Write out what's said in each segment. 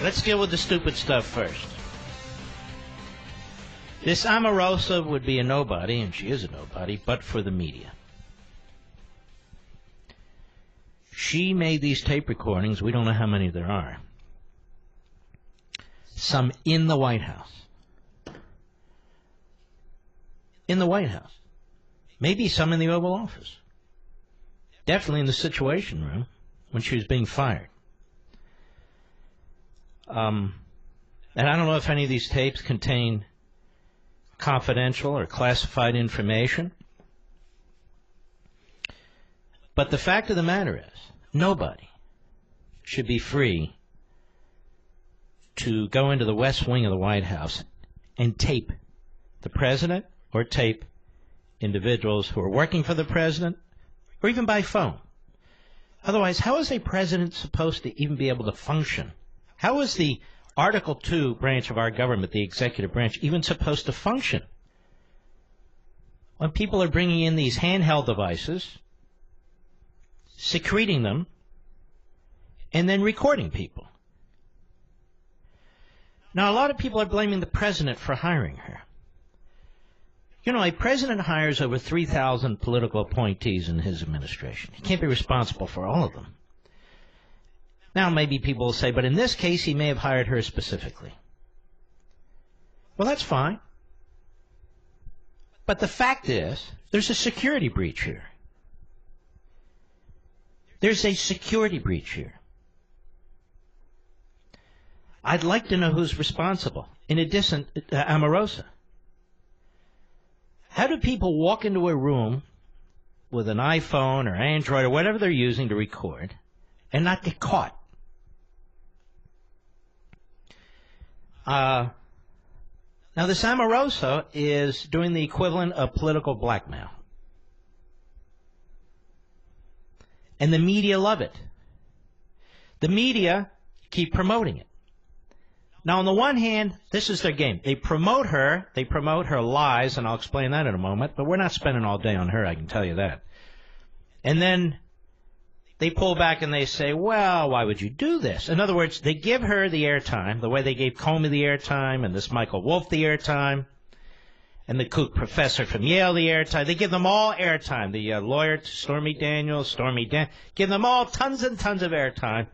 Let's deal with the stupid stuff first. This Omarosa would be a nobody, and she is a nobody, but for the media. She made these tape recordings. We don't know how many there are. Some in the White House. In the White House. Maybe some in the Oval Office. Definitely in the Situation Room when she was being fired. And I don't know if any of these tapes contain confidential or classified information. But the fact of the matter is, nobody should be free to go into the West Wing of the White House and tape the president or tape individuals who are working for the president or even by phone. Otherwise, how is a president supposed to even be able to function? How is the Article 2 branch of our government, the executive branch, even supposed to function when people are bringing in these handheld devices, secreting them, and then recording people? Now, a lot of people are blaming the president for hiring her. You know, a president hires over 3,000 political appointees in his administration. He can't be responsible for all of them. Now, maybe people will say, but in this case, he may have hired her specifically. Well, that's fine. But the fact is, there's a security breach here. There's a security breach here. I'd like to know who's responsible. In addition, Omarosa. How do people walk into a room with an iPhone or Android or whatever they're using to record and not get caught? Now, this Omarosa is doing the equivalent of political blackmail. And the media love it. The media keep promoting it. Now, on the one hand, this is their game. They promote her lies, and I'll explain that in a moment, but we're not spending all day on her, I can tell you that. And then they pull back and they say, well, why would you do this? In other words, they give her the airtime, the way they gave Comey the airtime, and this Michael Wolff the airtime, and the kook professor from Yale the airtime. They give them all airtime. The lawyer, Stormy Daniels, give them all tons and tons of airtime.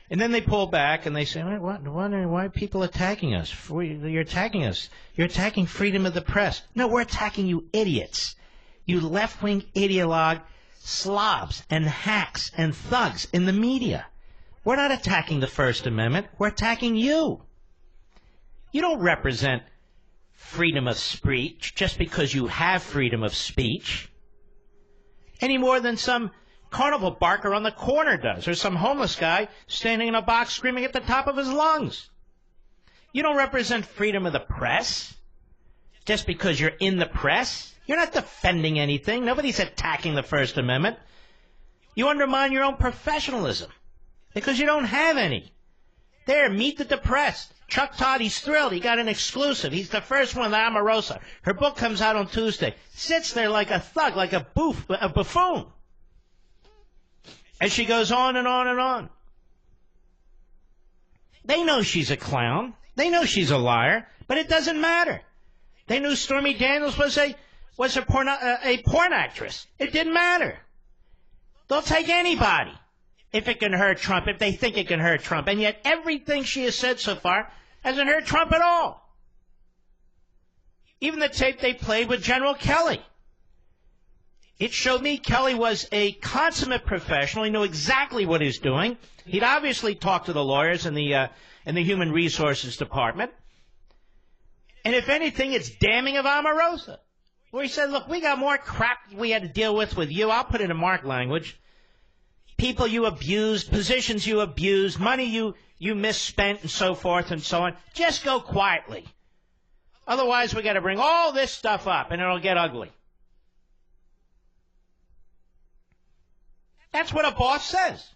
And then they pull back and they say, why are people attacking us? You're attacking us. You're attacking freedom of the press. No, we're attacking you idiots. You left-wing ideologue slobs and hacks and thugs in the media. We're not attacking the First Amendment. We're attacking you. You don't represent freedom of speech just because you have freedom of speech any more than some carnival barker on the corner does, or some homeless guy standing in a box screaming at the top of his lungs. You don't represent freedom of the press just because you're in the press. You're not defending anything. Nobody's attacking the First Amendment. You undermine your own professionalism because you don't have any. There, meet the depressed. Chuck Todd, he's thrilled. He got an exclusive. He's the first one, the Omarosa. Her book comes out on Tuesday. Sits there like a thug, like a buffoon. And she goes on and on and on. They know she's a clown. They know she's a liar, but it doesn't matter. They knew Stormy Daniels was a porn actress. It didn't matter. They'll take anybody if it can hurt Trump, if they think it can hurt Trump. And yet everything she has said so far hasn't hurt Trump at all. Even the tape they played with General Kelly. It showed me Kelly was a consummate professional. He knew exactly what he was doing. He'd obviously talked to the lawyers in the Human Resources Department. And if anything, it's damning of Omarosa, where he said, look, we got more crap we had to deal with you. I'll put it in Mark language. People you abused, positions you abused, money you misspent, and so forth and so on. Just go quietly. Otherwise, we got to bring all this stuff up, and it'll get ugly. That's what a boss says.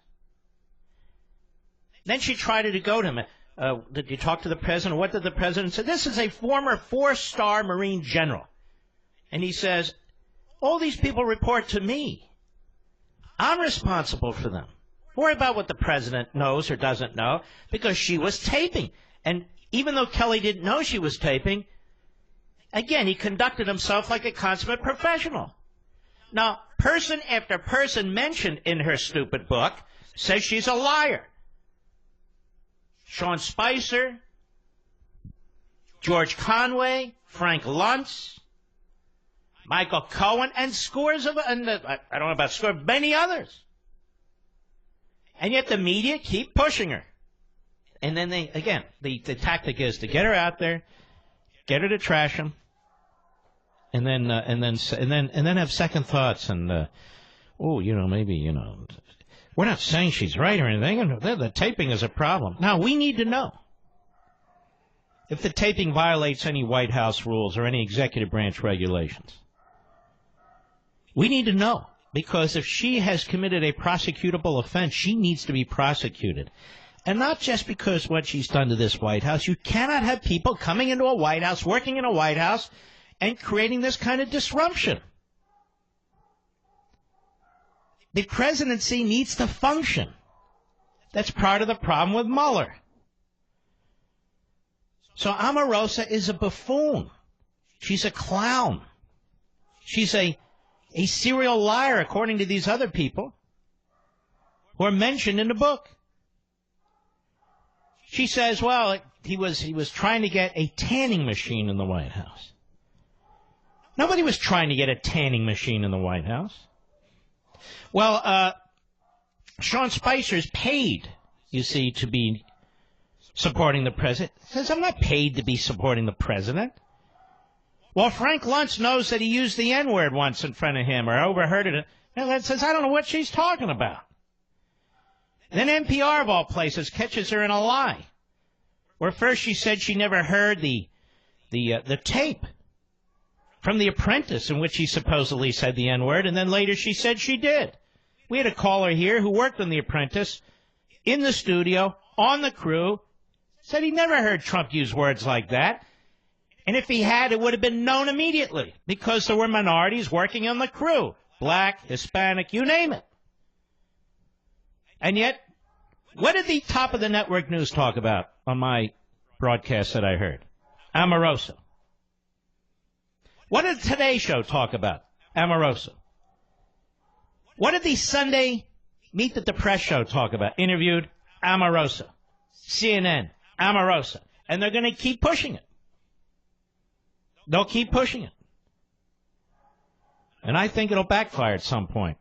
Then she tried to go to him. Did you talk to the president? What did the president say? This is a former 4-star Marine general. And he says, all these people report to me. I'm responsible for them. Worry about what the president knows or doesn't know, because she was taping. And even though Kelly didn't know she was taping, again, he conducted himself like a consummate professional. Now, person after person mentioned in her stupid book says she's a liar. Sean Spicer, George Conway, Frank Luntz, Michael Cohen, and scores of, and I don't know about scores, many others. And yet the media keep pushing her. And then they, again, the tactic is to get her out there, get her to trash him, and then have second thoughts and, maybe, we're not saying she's right or anything. The taping is a problem. Now, we need to know if the taping violates any White House rules or any executive branch regulations. We need to know, because if she has committed a prosecutable offense, she needs to be prosecuted. And not just because what she's done to this White House. You cannot have people coming into a White House, working in a White House, and creating this kind of disruption. The presidency needs to function. That's part of the problem with Mueller. So Omarosa is a buffoon. She's a clown. She's a serial liar, according to these other people who are mentioned in the book. She says, well, he was trying to get a tanning machine in the White House. Nobody was trying to get a tanning machine in the White House. Well, Sean Spicer's paid, you see, to be supporting the president. Says, I'm not paid to be supporting the president. Well, Frank Luntz knows that he used the N-word once in front of him or overheard it. And that says, I don't know what she's talking about. Then NPR, of all places, catches her in a lie. Where first she said she never heard the tape from The Apprentice in which he supposedly said the N-word, and then later she said she did. We had a caller here who worked on The Apprentice, in the studio, on the crew, said he never heard Trump use words like that. And if he had, it would have been known immediately, because there were minorities working on the crew. Black, Hispanic, you name it. And yet, what did the top of the network news talk about on my broadcast that I heard? Omarosa. What did Today Show talk about? Omarosa. What did the Sunday Meet the Press show talk about? Interviewed Omarosa. CNN, Omarosa. And they're going to keep pushing it. They'll keep pushing it. And I think it'll backfire at some point.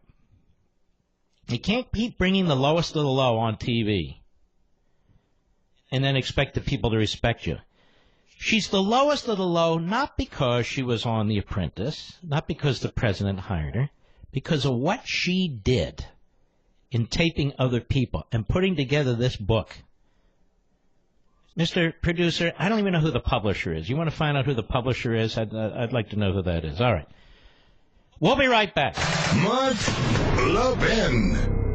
You can't keep bringing the lowest of the low on TV and then expect the people to respect you. She's the lowest of the low not because she was on The Apprentice, not because the president hired her, because of what she did in taping other people and putting together this book. Mr. Producer, I don't even know who the publisher is. You want to find out who the publisher is? I'd like to know who that is. All right. We'll be right back. Mark Levin.